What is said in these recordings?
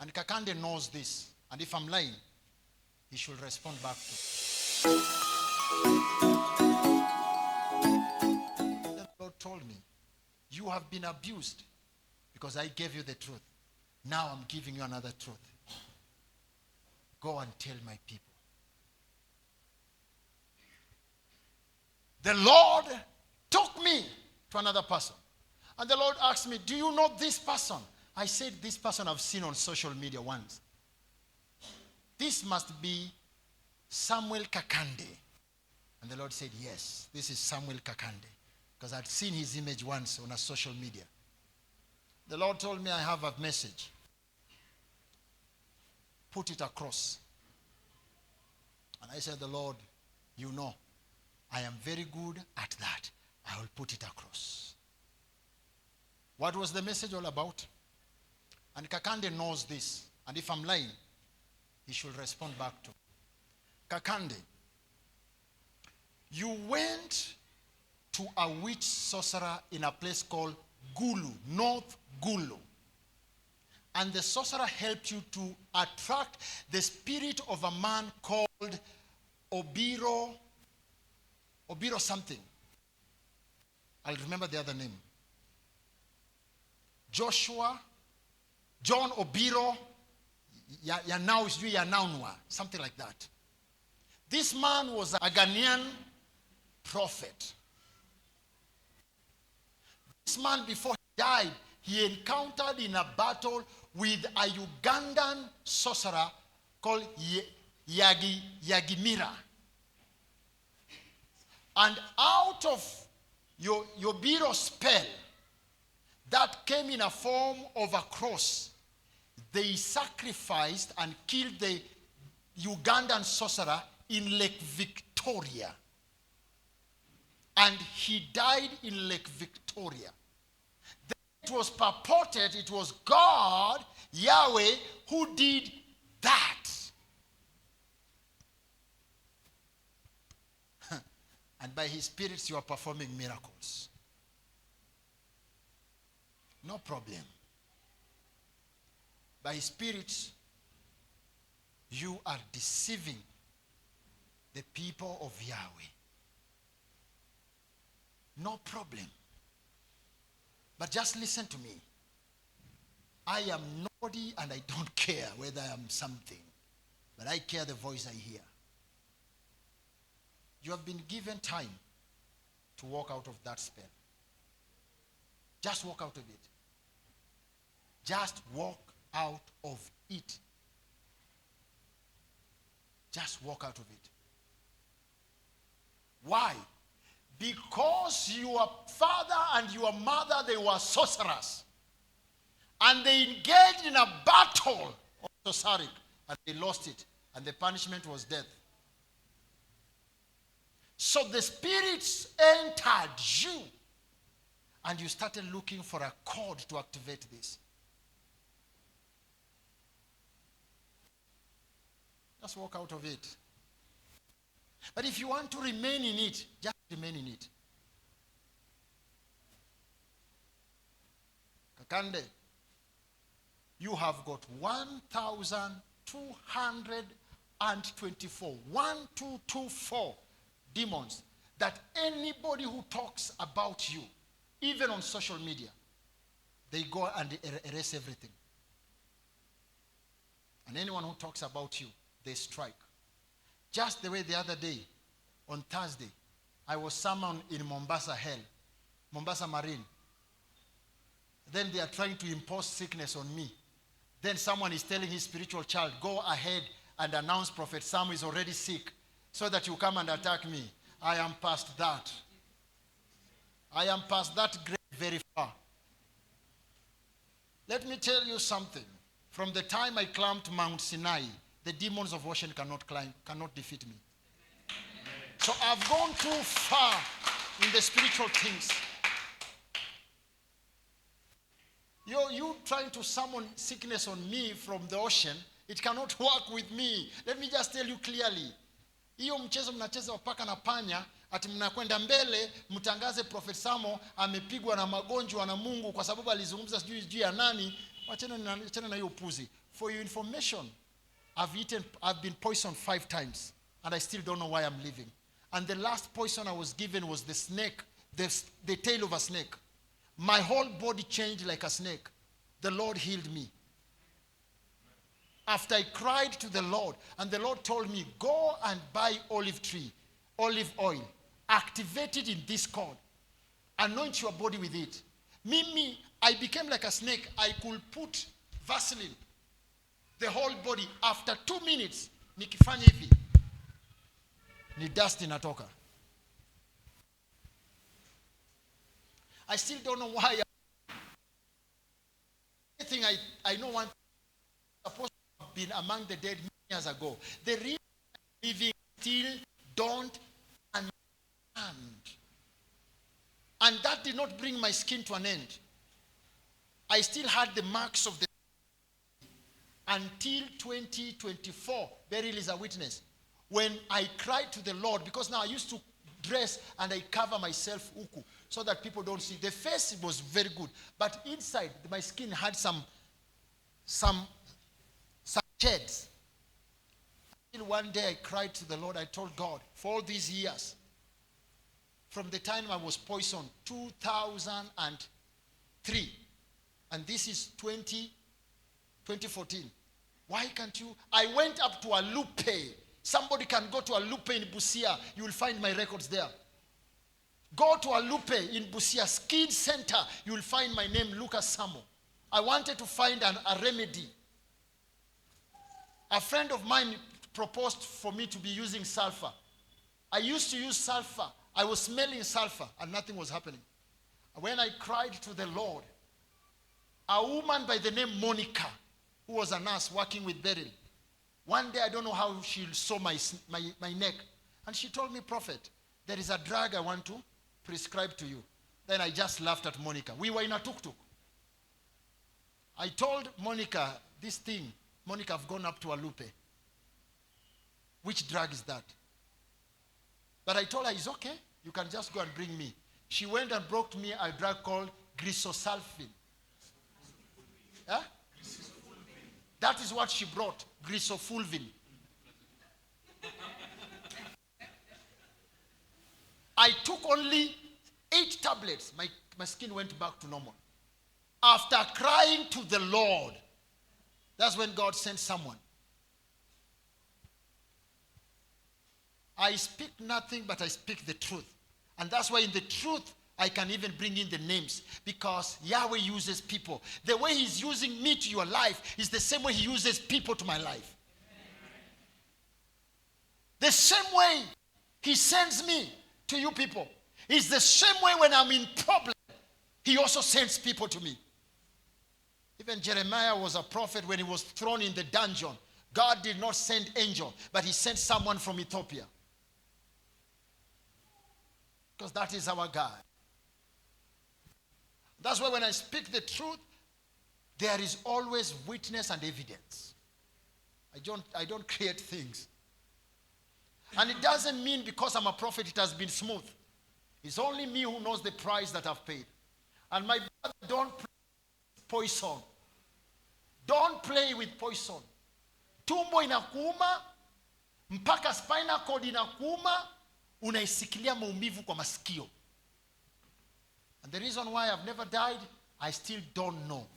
And Kakande knows this. And if I'm lying, he should respond back to. The Lord told me, you have been abused because I gave you the truth. Now I'm giving you another truth. Go and tell my people. The Lord took me to another person. And the Lord asked me, do you know this person? I said, this person I've seen on social media once. This must be Samuel Kakande. And the Lord said, yes, this is Samuel Kakande. Because I'd seen his image once on a social media. The Lord told me I have a message. Put it across. And I said, the Lord, you know, I am very good at that. I will put it across. What was the message all about? And Kakande knows this. And if I'm lying, he should respond back to. Kakande, you went to a witch sorcerer in a place called Gulu, North Gulu. And the sorcerer helped you to attract the spirit of a man called Obiro something. I'll remember the other name. John Obiro, Yanaunwa, something like that. This man was a Ghanaian prophet. This man, before he died, he encountered in a battle with a Ugandan sorcerer called Yagimira. And out of Yobiro's spell, that came in a form of a cross, they sacrificed and killed the Ugandan sorcerer in Lake Victoria. And he died in Lake Victoria. Then it was purported it was God, Yahweh, who did that. And by his spirits, you are performing miracles. No problem. By his spirits, you are deceiving the people of Yahweh. No problem. But just listen to me. I am nobody and I don't care whether I am something. But I care the voice I hear. You have been given time to walk out of that spell. Just walk out of it. Just walk out of it. Just walk out of it. Why? Because your father and your mother, they were sorcerers. And they engaged in a battle of sorcery. And they lost it. And the punishment was death. So the spirits entered you. And you started looking for a cord to activate this. Just walk out of it. But if you want to remain in it, just remain in it. Kakande, you have got 1,224 demons that anybody who talks about you, even on social media, they go and erase everything. And anyone who talks about you, they strike. Just the way the other day, on Thursday, I was summoned in Mombasa Hell, Mombasa Marine. Then they are trying to impose sickness on me. Then someone is telling his spiritual child, go ahead and announce Prophet Samo is already sick so that you come and attack me. I am past that. I am past that grade very far. Let me tell you something. From the time I climbed Mount Sinai, the demons of ocean cannot defeat me. So I've gone too far in the spiritual things. You trying to summon sickness on me from the ocean, it cannot work with me. Let me just tell you clearly. Hiyo mchezo mnacheza wa paka na panya, ati mnakwenda mbele, mtangaze Prophet Samo amepigwa na magonjwa na Mungu kwa sababu alizungumza sijui ya nani. Wachana na hiyo upuzi. For your information, I've been poisoned 5 times, and I still don't know why I'm living. And the last poison I was given was the snake, the tail of a snake. My whole body changed like a snake. The Lord healed me. After I cried to the Lord, and the Lord told me, go and buy olive oil, activate it in this cord, anoint your body with it. Me, I became like a snake. I could put Vaseline, the whole body. After 2 minutes, nikifanya hivi, ni dust inatoka. I still don't know why. I think I know one supposed to have been among the dead many years ago. The reason I'm living still don't understand. And that did not bring my skin to an end. I still had the marks of the until 2024. Beryl is a witness. When I cried to the Lord, because now I used to dress and I cover myself uku so that people don't see. The face was very good, but inside my skin had some sheds. Until one day I cried to the Lord. I told God, for all these years, from the time I was poisoned, 2003, and this is 2014. Why can't you? I went up to a lupe. Somebody can go to a lupe in Busia. You will find my records there. Go to a lupe in Busia, Skin Center. You will find my name, Lucas Samo. I wanted to find a remedy. A friend of mine proposed for me to be using sulfur. I used to use sulfur. I was smelling sulfur and nothing was happening. When I cried to the Lord, a woman by the name Monica, who was a nurse working with Beryl, one day I don't know how she saw my neck, and she told me, Prophet, there is a drug I want to prescribe to you. Then I just laughed at Monica. We were in a tuk-tuk. I told Monica this thing. Monica, I've gone up to a lupe. Which drug is that? But I told her, it's okay. You can just go and bring me. She went and brought me a drug called grisosulfin. Huh? That is what she brought, grisofulvin. I took only 8 tablets. My skin went back to normal. After crying to the Lord, that's when God sent someone. I speak nothing, but I speak the truth. And that's why in the truth, I can even bring in the names, because Yahweh uses people. The way he's using me to your life is the same way he uses people to my life. The same way he sends me to you people is the same way when I'm in problem, he also sends people to me. Even Jeremiah was a prophet when he was thrown in the dungeon. God did not send angel, but he sent someone from Ethiopia. Because that is our God. That's why when I speak the truth, there is always witness and evidence. I don't create things. And it doesn't mean because I'm a prophet it has been smooth. It's only me who knows the price that I've paid. And my brother, don't play with poison. Don't play with poison. Tumbo inakuuma, mpaka spinal cord inakuuma, unaisikilia maumivu kwa masikio. And the reason why I've never died, I still don't know.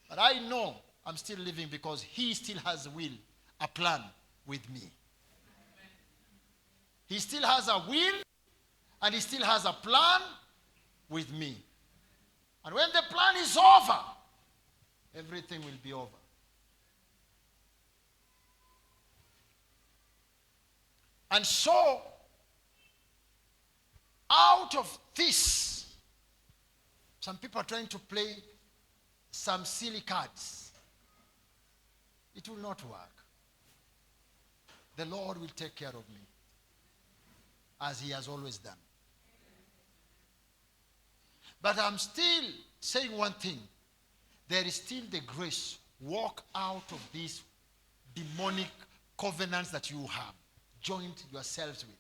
But I know I'm still living because he still has a will, a plan with me. He still has a will and he still has a plan with me. And when the plan is over, everything will be over. And so, out of this, some people are trying to play some silly cards. It will not work. The Lord will take care of me, as he has always done. But I'm still saying one thing. There is still the grace. Walk out of these demonic covenants that you have joined yourselves with.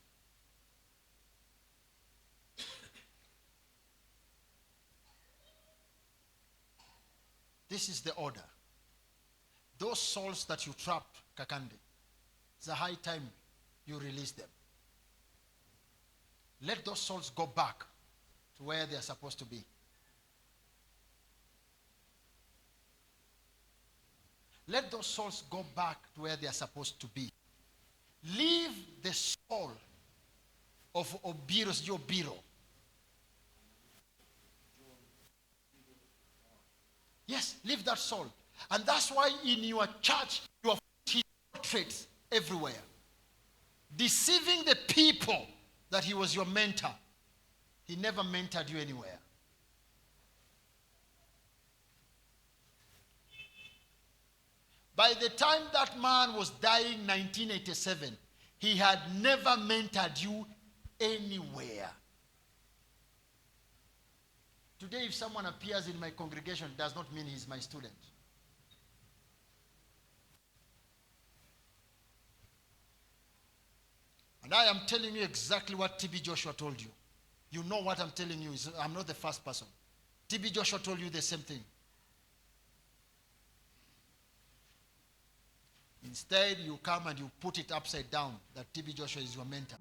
This is the order. Those souls that you trapped, Kakande, it's a high time you release them. Let those souls go back to where they are supposed to be. Let those souls go back to where they are supposed to be. Leave the soul of Obiro's your Obiro. Yes, leave that soul. And that's why in your church, you have his portraits everywhere. Deceiving the people that he was your mentor. He never mentored you anywhere. By the time that man was dying 1987, he had never mentored you anywhere. Today, if someone appears in my congregation, it does not mean he's my student. And I am telling you exactly what TB Joshua told you. You know what I'm telling you. I'm not the first person. TB Joshua told you the same thing. Instead, you come and you put it upside down that TB Joshua is your mentor.